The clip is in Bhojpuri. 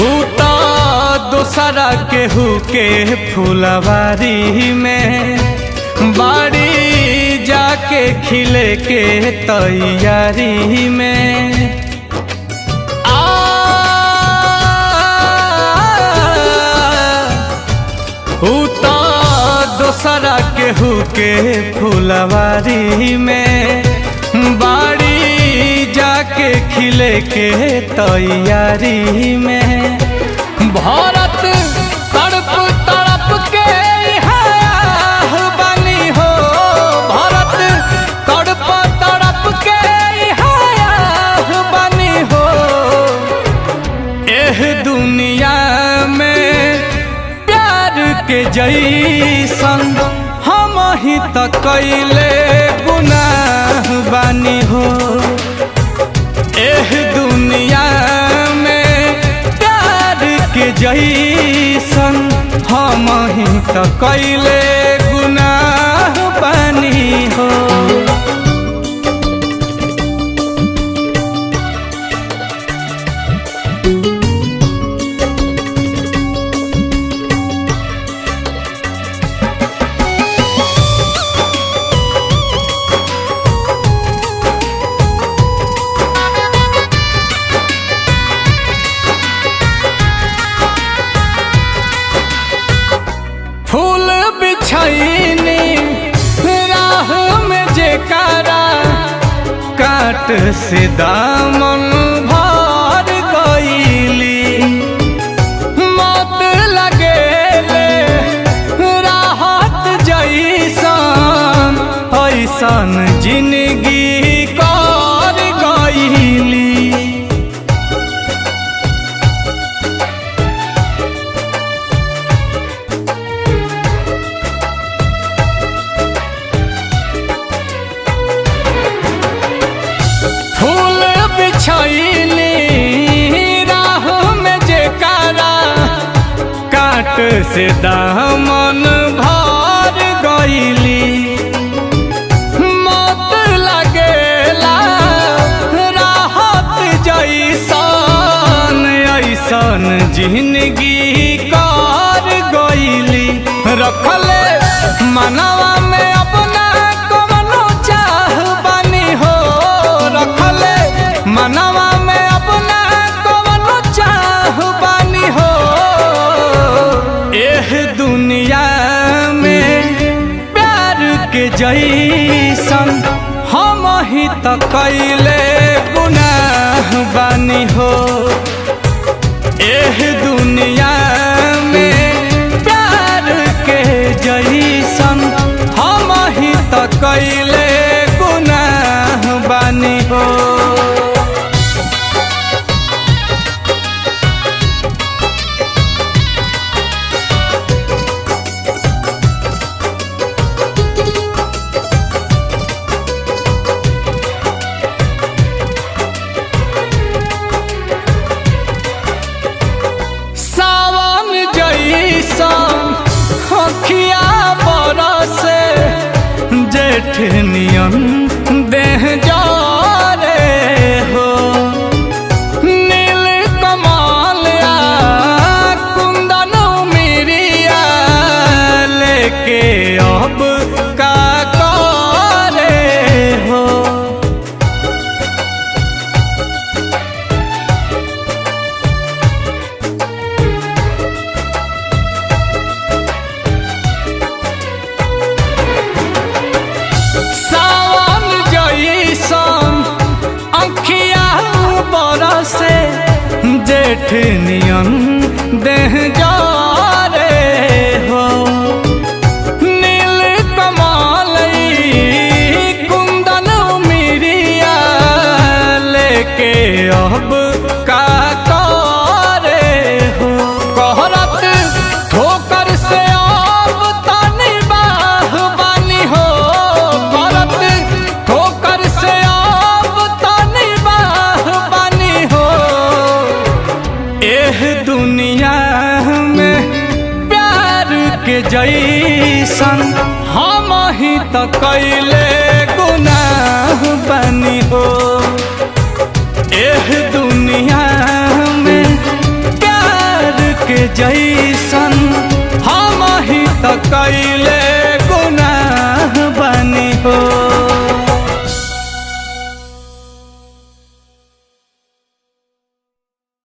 उता दोसरा केहू के फुलवारी में बाड़ी जाके खिले के तैयारी में उता दोसरा केहू के फुलवारी में बाड़ी जाके खिले के तैयारी में भारत तड़प तड़प के यहाँ बनी हो भारत तड़प तड़प के यहाँ बनी हो एह दुनिया में प्यार के जैसन हम ही त कैले गुनाह बानी हो एह दुनिया में प्यार के जैसन हम ही त कैले गुनाह बानी हो। फूल बिछैनी राह में जेकारा काट से दामन भर गईली मौत लगेले राहत जैसन ऐसन जिंदगी कर गईली छैली राह में जेकारा काट से दामन भर गईली मौत लगेला राहत जैसन ऐसन जिंदगी कर गईली रखले मनवा में अपना कवनो चाह बनी हो रखले मनवा में अपना कवनो चाह बानी हो एह दुनिया में प्यार के जैसन हम ही त कैले गुनाह बानी हो एह दुनिया में प्यार के जैसन हम ही त कैले गुनाह बानी हो। अखिया बरसे जेठ नियन देह जारे हो नील कमलिया कुंदन मिरिया लेके अब का करे हो से जेठ नियन देह जारे हो नील कमलई कुंदन मिरिया लेके अब का करे हो कहरत ठोकर से अब तनी बाह बानी हो कहरत ठोकर से अब तनी बाह बानी हो एह दुनिया में प्यार के जैसन हम ही त कैले गुनाह बनी हो एह दुनिया में प्यार के जैसन हम ही तो कैले गुनाह बनी हो।